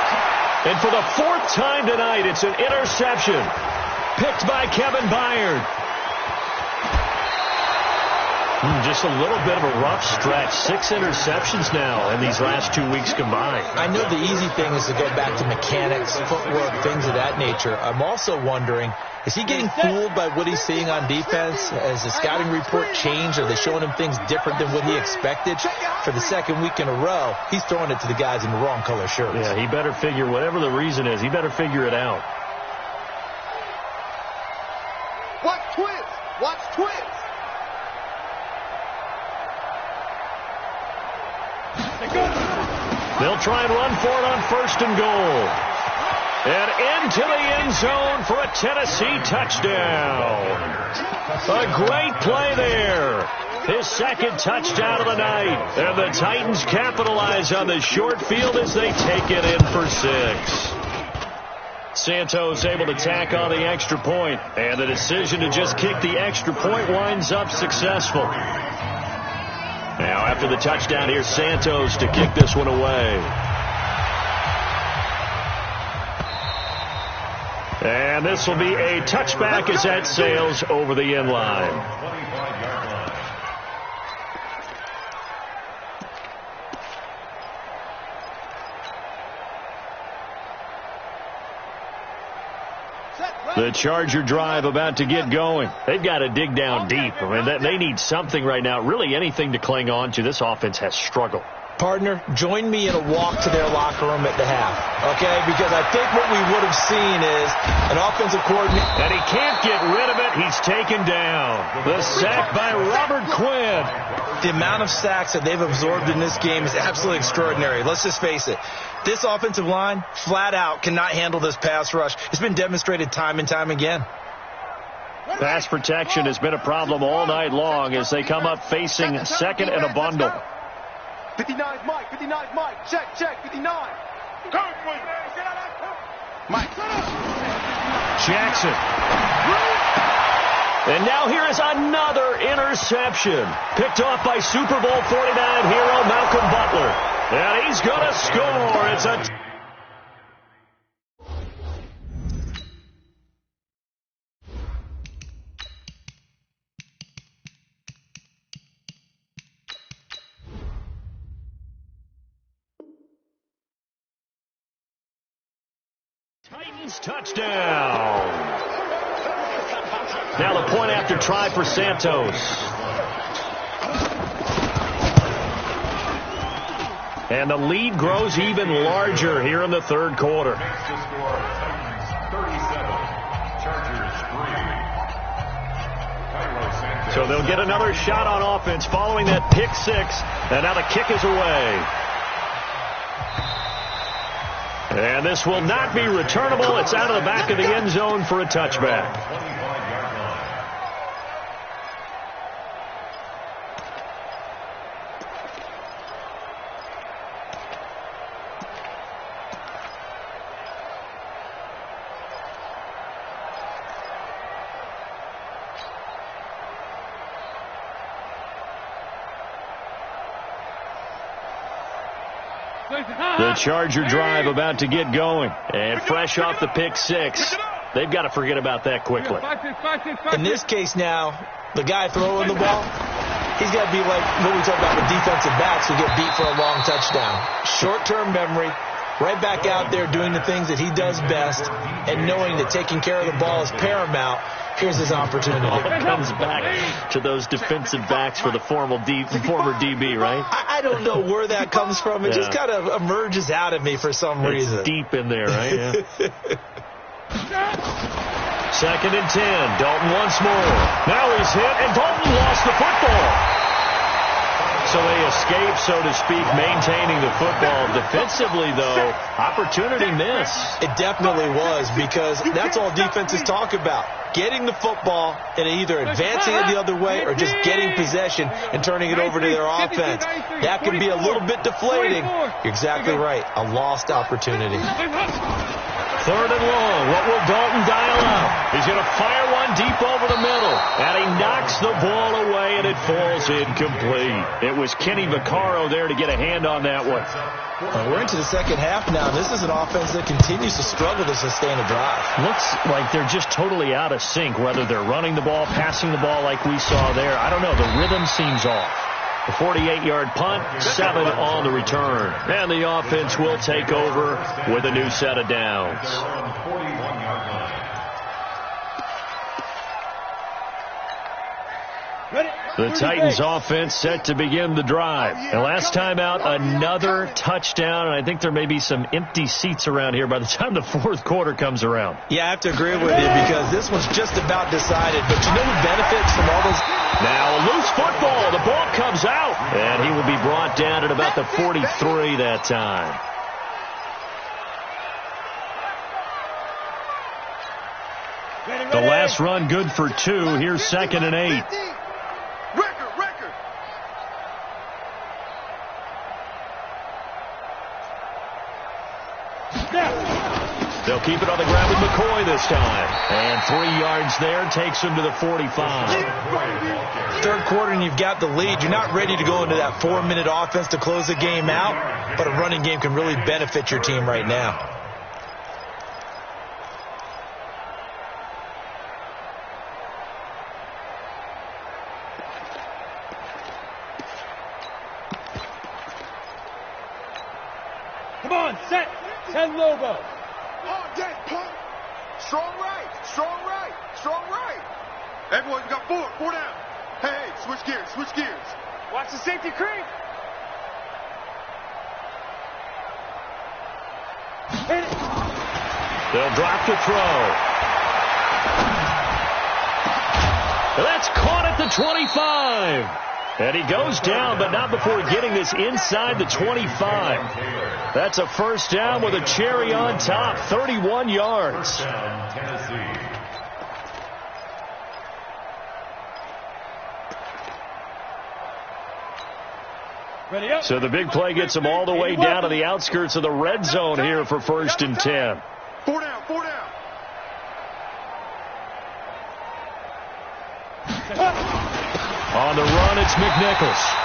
And for the 4th time tonight, it's an interception. Picked by Kevin Byard. Just a little bit of a rough stretch. 6 interceptions now in these last 2 weeks combined. I know the easy thing is to go back to mechanics, footwork, things of that nature. I'm also wondering, is he getting fooled by what he's seeing on defense? Has the scouting report changed? Are they showing him things different than what he expected? For the 2nd week in a row, he's throwing it to the guys in the wrong color shirts. Yeah, he better figure, whatever the reason is, he better figure it out. Watch twins. Watch twins. They'll try and run for it on 1st and goal. And into the end zone for a Tennessee touchdown. A great play there. His 2nd touchdown of the night. And the Titans capitalize on the short field as they take it in for 6. Santos able to tack on the extra point. And the decision to just kick the extra point winds up successful. Now, after the touchdown, here's Santos to kick this one away. And this will be a touchback as that sails over the end line. The Charger drive about to get going. They've got to dig down deep. I mean, they need something right now, really anything to cling on to. This offense has struggled. Partner, join me in a walk to their locker room at the half, okay? Because I think what we would have seen is an offensive coordinator. And he can't get rid of it. He's taken down. The sack by Robert Quinn. The amount of sacks that they've absorbed in this game is absolutely extraordinary. Let's just face it. This offensive line, flat out, cannot handle this pass rush. It's been demonstrated time and time again. Pass protection has been a problem all night long as they come up facing 2nd and a bundle. 59's Mike. 59's Mike. Check, 59. Mike. Jackson. And now here is another interception. Picked off by Super Bowl 49 hero Malcolm Butler. And he's going to score. It's a... Titans touchdown. Now the point after try for Santos. And the lead grows even larger here in the 3rd quarter. Next to score, Titans 37, Chargers 3. So they'll get another shot on offense following that pick 6. And now the kick is away. And this will not be returnable. It's out of the back of the end zone for a touchback. The Charger drive about to get going. And fresh off the pick six, they've got to forget about that quickly. In this case now, the guy throwing the ball, he's got to be like what we talk about with defensive backs who get beat for a long touchdown. Short-term memory, right back out there doing the things that he does best, and knowing that taking care of the ball is paramount. Here's his opportunity. All comes back to those defensive backs for the former DB, right? I don't know where that comes from. It just kind of emerges out of me for some reason. It's deep in there, right? Yeah. 2nd and 10. Dalton once more. Now he's hit, and Dalton lost the football. So they escape, so to speak, maintaining the football. Defensively, though, opportunity miss. It definitely was, because that's all defenses talk about. Getting the football and either advancing it the other way or just getting possession and turning it over to their offense. That can be a little bit deflating. You're exactly right. A lost opportunity. 3rd and long. What will Dalton dial up? He's going to fire one deep over the middle. And he knocks the ball away, and it falls incomplete. It was Kenny Vaccaro there to get a hand on that one. We're into the second half now. This is an offense that continues to struggle to sustain a drive. Looks like they're just totally out of sync, whether they're running the ball, passing the ball like we saw there. I don't know. The rhythm seems off. The 48-yard punt, 7 on the return. And the offense will take over with a new set of downs. The Titans offense set to begin the drive. And last time out, another touchdown, and I think there may be some empty seats around here by the time the 4th quarter comes around. Yeah, I have to agree with you, because this one's just about decided. But you know who benefits from all those? Now a loose football. The ball comes out, and he will be brought down at about the 43 that time. The last run good for 2. Here's 2nd and 8. They'll keep it on the ground with McCoy this time. And 3 yards there takes him to the 45. 3rd quarter and you've got the lead. You're not ready to go into that 4-minute offense to close the game out, but a running game can really benefit your team right now. Come on, set. 10 logo. Oh, dead punt. Strong right. Strong right. Strong right. Everyone, you got 4. 4 down. Hey, switch gears. Switch gears. Watch the safety creep. Hit it. They'll drop to throw. That's caught at the 25. And he goes down, but not before getting this inside the 25. That's a first down with a cherry on top, 31 yards. So the big play gets them all the way down to the outskirts of the red zone here for 1st and 10. 4 down. 4 down. On the run, it's McNichols.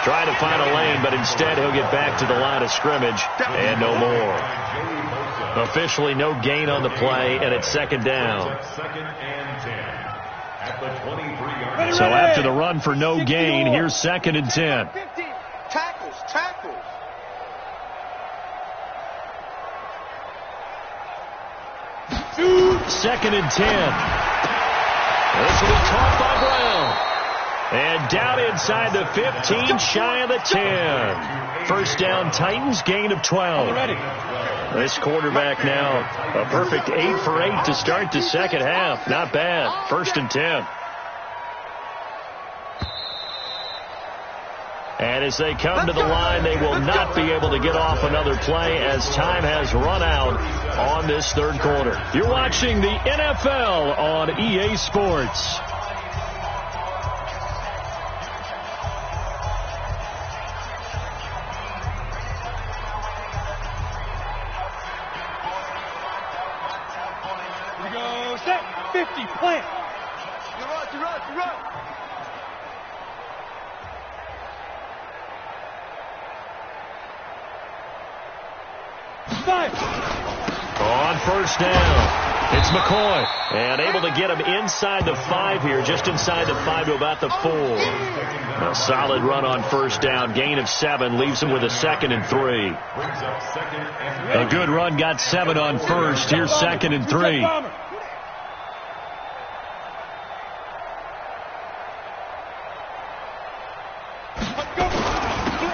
Trying to find a lane, but instead he'll get back to the line of scrimmage and no more. Officially no gain on the play, and it's 2nd down. So after the run for no gain, here's 2nd and 10. Tackles. 2nd and 10. This will be caught by Brown. And down inside the 15, shy of the 10. First down, Titans, gain of 12. This quarterback now, a perfect 8 for 8 to start the second half. Not bad. 1st and 10. And as they come to the line, they will not be able to get off another play as time has run out on this third quarter. You're watching the NFL on EA Sports. Here we go. Set. 50. Plant. You run. On first down, it's McCoy. And able to get him inside the 5 here, just inside the 5 to about the 4. A solid run on first down, gain of 7, leaves him with a 2nd and 3. A good run, got 7 on first. Here's 2nd and 3.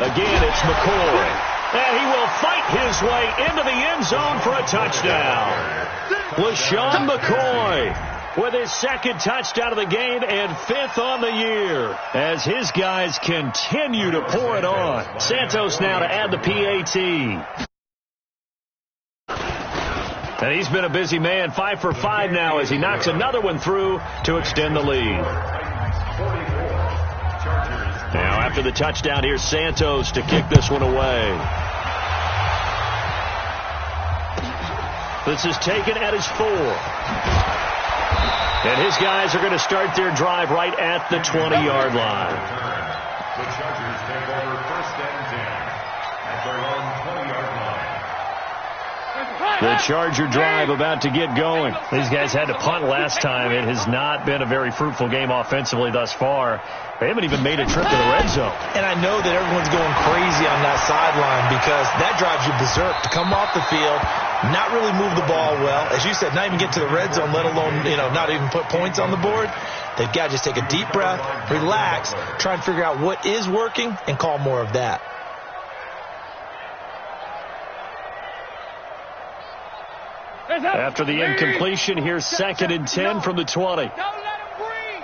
Again, it's McCoy. And he will fight his way into the end zone for a touchdown. LaShawn McCoy with his 2nd touchdown of the game and 5th on the year as his guys continue to pour it on. Santos now to add the PAT. And he's been a busy man, 5 for 5 now as he knocks another one through to extend the lead. Now after the touchdown, here's Santos to kick this one away. This is taken at his 4. And his guys are going to start their drive right at the 20-yard line. The Chargers take over 1st and 10 at their own 20-yard line. The Charger drive about to get going. These guys had to punt last time. It has not been a very fruitful game offensively thus far. They haven't even made a trip to the red zone. And I know that everyone's going crazy on that sideline because that drives you berserk to come off the field, not really move the ball well. As you said, not even get to the red zone, let alone, not even put points on the board. They've got to just take a deep breath, relax, try and figure out what is working and call more of that. After the incompletion, here's 2nd and 10 from the 20. Don't let him breathe.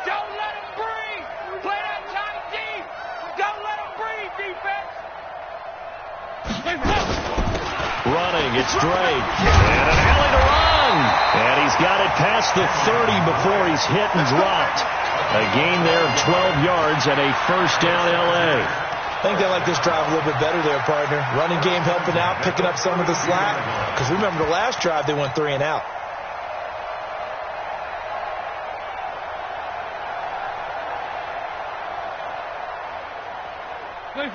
Don't let him breathe. Play that tight deep. Don't let him breathe, defense. Running, it's Drake. And an alley to run. And he's got it past the 30 before he's hit and dropped. A gain there of 12 yards and a 1st down LA. I think they like this drive a little bit better there, partner. Running game helping out, picking up some of the slack. Because remember the last drive, they went 3 and out.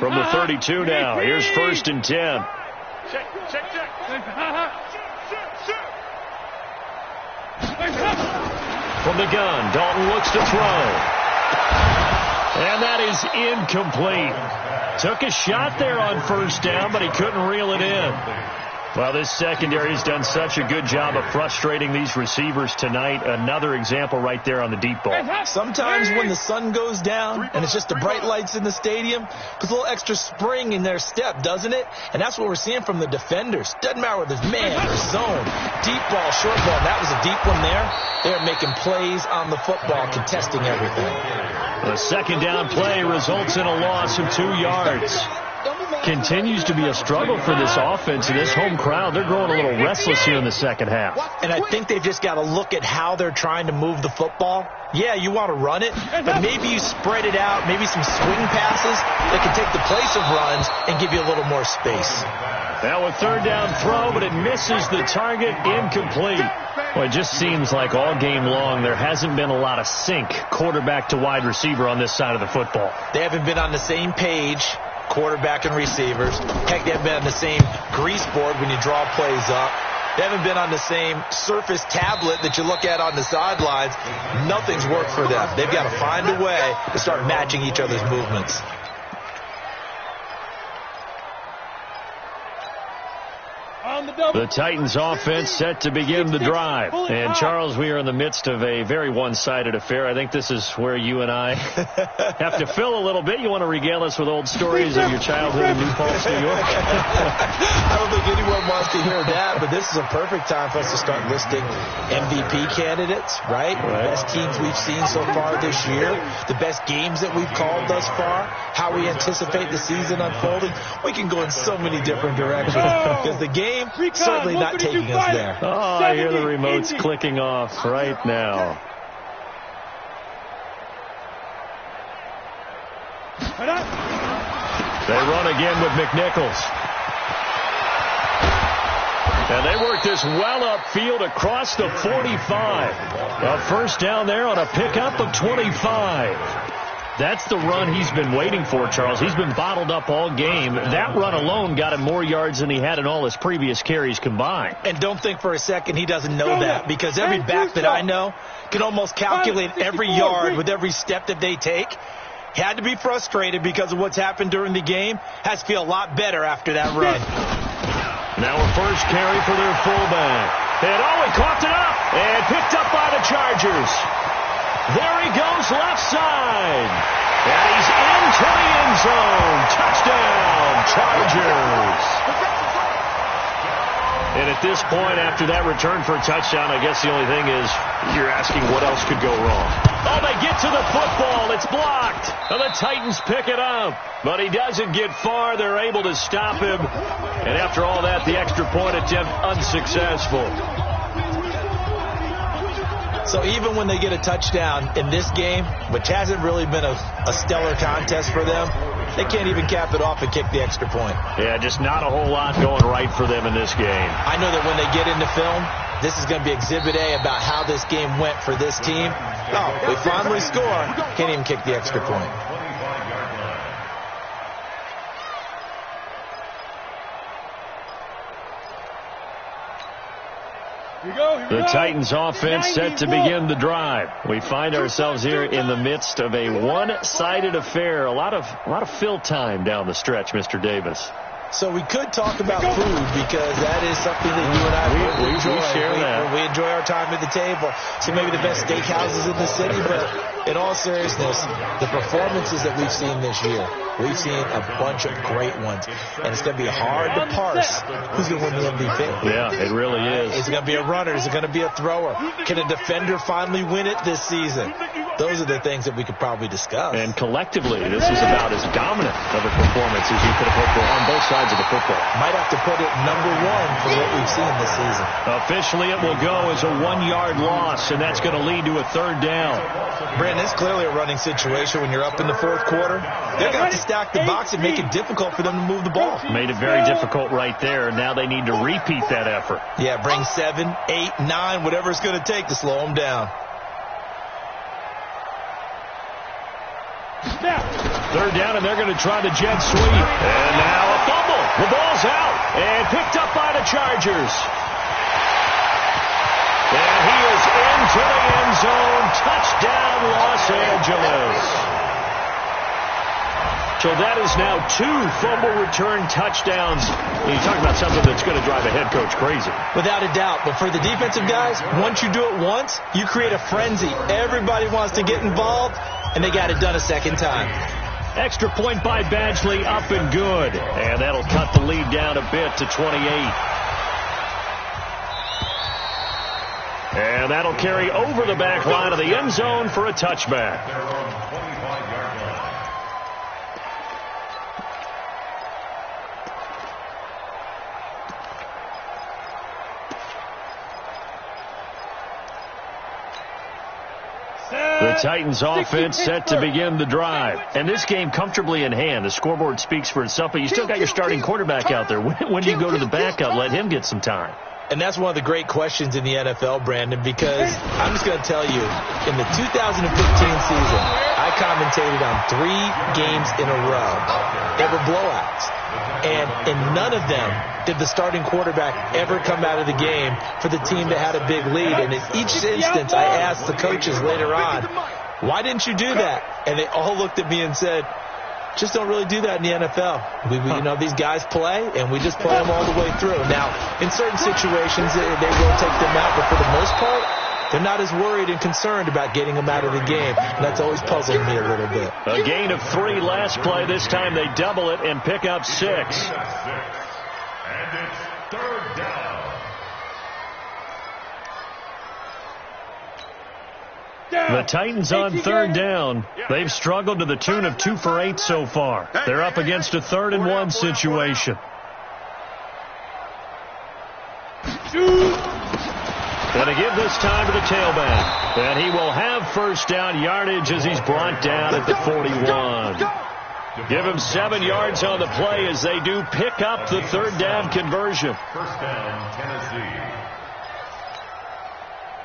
From the 32 now, here's 1st and 10. Check. From the gun, Dalton looks to throw. And that is incomplete. Took a shot there on 1st down, but he couldn't reel it in. Well, this secondary has done such a good job of frustrating these receivers tonight. Another example right there on the deep ball. Sometimes when the sun goes down and it's just the bright lights in the stadium, puts a little extra spring in their step, doesn't it? And that's what we're seeing from the defenders. Doesn't matter whether it's man or zone, deep ball, short ball. That was a deep one there. They're making plays on the football, contesting everything. The 2nd down play results in a loss of 2 yards. Continues to be a struggle for this offense and this home crowd. They're growing a little restless here in the second half. And I think they've just got to look at how they're trying to move the football. Yeah, you want to run it, but maybe you spread it out, maybe some swing passes that can take the place of runs and give you a little more space. Now a 3rd down throw, but it misses the target, incomplete. Well, it just seems like all game long there hasn't been a lot of sync quarterback to wide receiver on this side of the football. They haven't been on the same page, quarterback and receivers. Heck, they haven't been on the same grease board when you draw plays up. They haven't been on the same surface tablet that you look at on the sidelines. Nothing's worked for them. They've got to find a way to start matching each other's movements. On the The Titans offense set to begin the drive. And, Charles, we are in the midst of a very one-sided affair. I think this is where you and I have to fill a little bit. You want to regale us with old stories of your childhood in New Paltz, New York? I don't think anyone wants to hear that, but this is a perfect time for us to start listing MVP candidates, right? The best teams we've seen so far this year, the best games that we've called thus far, how we anticipate the season unfolding. We can go in so many different directions because the game certainly not taking us there. Oh, I hear the remotes clicking off right now. They run again with McNichols. And they work this well upfield across the 45. A first down there on a pickup of 25. That's the run he's been waiting for, Charles. He's been bottled up all game. That run alone got him more yards than he had in all his previous carries combined. And don't think for a second he doesn't know that, because every back that I know can almost calculate every yard with every step that they take. He had to be frustrated because of what's happened during the game. Has to feel a lot better after that run. Now a first carry for their fullback. And he coughed it up and picked up by the Chargers. There he goes left side. And he's into the end zone. Touchdown, Chargers. And at this point, after that return for a touchdown, I guess the only thing is you're asking what else could go wrong. Oh, they get to the football. It's blocked. And the Titans pick it up. But he doesn't get far. They're able to stop him. And after all that, the extra point attempt unsuccessful. So even when they get a touchdown in this game, which hasn't really been a stellar contest for them, they can't even cap it off and kick the extra point. Yeah, just not a whole lot going right for them in this game. I know that when they get into film, this is going to be Exhibit A about how this game went for this team. Oh, they finally score. Can't even kick the extra point. The Titans offense set to begin the drive. We find ourselves here in the midst of a one-sided affair. A lot of fill time down the stretch, Mr. Davis. So we could talk about food because that is something that you and I we enjoy. share that. We enjoy our time at the table. See maybe the best steakhouses in the city, but in all seriousness, the performances that we've seen this year, we've seen a bunch of great ones. And it's going to be hard to parse who's going to win the MVP. Yeah, it really is. Is it going to be a runner? Is it going to be a thrower? Can a defender finally win it this season? Those are the things that we could probably discuss. And collectively, this is about as dominant of a performance as you could have hoped for on both sides of the football. Might have to put it number one for what we've seen this season. Officially, it will go as a 1-yard loss, and that's going to lead to a third down. Brandon, it's clearly a running situation when you're up in the fourth quarter. They're going to have to stack the box and make it difficult for them to move the ball. Made it very difficult right there. Now they need to repeat that effort. Yeah, bring 7, 8, 9, whatever it's going to take to slow them down. Third down, and they're going to try the jet sweep. And now a fumble. The ball's out and picked up by the Chargers. And he is into the end zone. Touchdown, Los Angeles. So that is now 2 fumble return touchdowns. You talk about something that's going to drive a head coach crazy. Without a doubt. But for the defensive guys, once you do it once, you create a frenzy. Everybody wants to get involved, and they got it done a second time. Extra point by Badgley, up and good. And that'll cut the lead down a bit to 28. And that'll carry over the back line of the end zone for a touchback. The Titans offense set to begin the drive. And this game comfortably in hand. The scoreboard speaks for itself, but you still got your starting quarterback out there. When do you go to the backup? Let him get some time. And that's one of the great questions in the NFL, Brandon, because I'm just going to tell you, in the 2015 season, I commentated on 3 games in a row. They were blowouts. And in none of them did the starting quarterback ever come out of the game for the team that had a big lead. And in each instance, I asked the coaches later on, why didn't you do that? And they all looked at me and said, Just don't really do that in the NFL. You know, these guys play, and we just play them all the way through. Now, in certain situations, they will take them out, but for the most part, they're not as worried and concerned about getting them out of the game. And that's always puzzled me a little bit. A gain of 3 last play. This time they double it and pick up 6. And it's 3rd down. The Titans on 3rd down. They've struggled to the tune of 2 for 8 so far. They're up against a 3rd and 1 situation. Going to give this time to the tailback. And he will have first down yardage as he's brought down at the 41. Give him 7 yards on the play as they do pick up the 3rd down conversion. First down, Tennessee.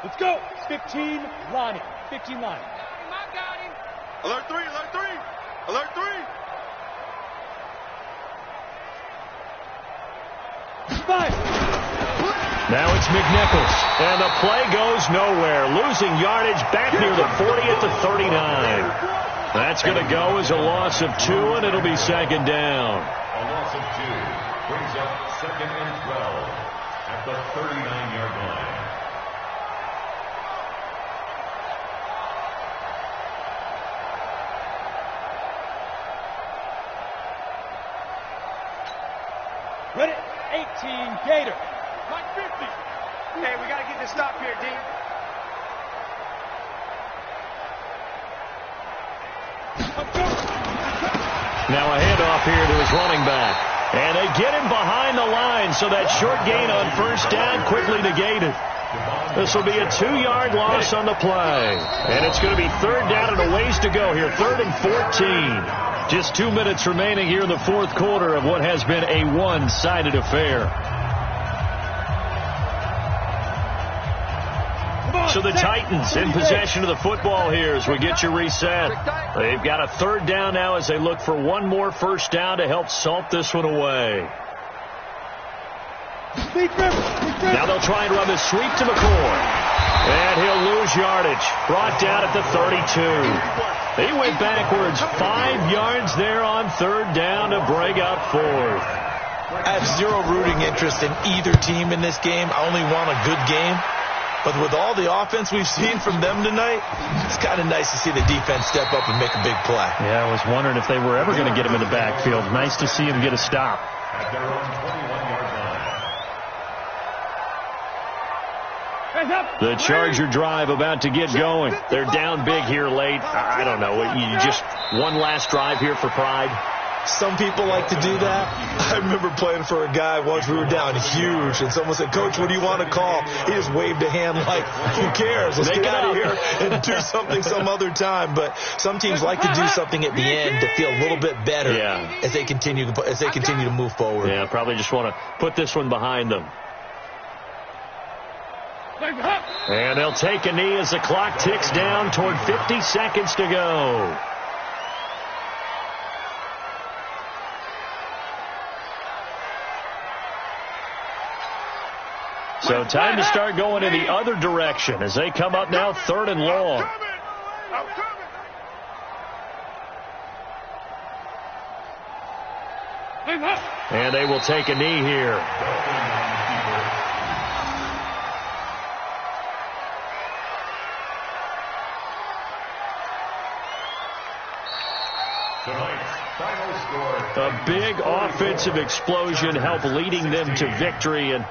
Let's go. 15, Lonnie. 15 line. Alert 3, alert 3. Alert 3. 5. Now it's McNichols, and the play goes nowhere. Losing yardage back near the 40 at the 39. That's going to go as a loss of 2, and it'll be 2nd down. A loss of 2 brings up 2nd and 12 at the 39-yard line. Ready? 18, Gator. Like 50. Hey, we got to get this stop here, D. Now a handoff here to his running back. And they get him behind the line, so that short gain on first down quickly negated. This will be a 2-yard loss on the play. And it's going to be 3rd down and a ways to go here. 3rd and 14. Just 2 minutes remaining here in the 4th quarter of what has been a one-sided affair. So the Titans in possession of the football here as we get you reset. They've got a 3rd down now as they look for one more first down to help salt this one away. Now they'll try and run the sweep to McCoy. And he'll lose yardage. Brought down at the 32. He went backwards 5 yards there on 3rd down to break up 4th. I have zero rooting interest in either team in this game. I only want a good game. But with all the offense we've seen from them tonight, it's kind of nice to see the defense step up and make a big play. Yeah, I was wondering if they were ever going to get him in the backfield. Nice to see him get a stop. At their own 21-yard line. The Charger drive about to get going. They're down big here late. I don't know. You just one last drive here for pride. Some people like to do that. I remember playing for a guy once. We were down huge, and someone said, "Coach, what do you want to call?" He just waved a hand like, "Who cares? Let's get out of here and do something some other time." But some teams like to do something at the end to feel a little bit better as they continue to move forward. Yeah, probably just want to put this one behind them. And they'll take a knee as the clock ticks down toward 50 seconds to go. So time to start going in the other direction as they come up now 3rd and long. And they will take a knee here. A big offensive explosion helped leading them to victory. And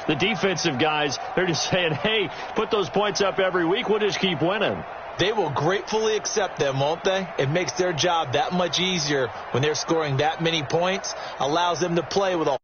the defensive guys, they're just saying, hey, put those points up every week. We'll just keep winning. They will gratefully accept them, won't they? It makes their job that much easier when they're scoring that many points. Allows them to play with a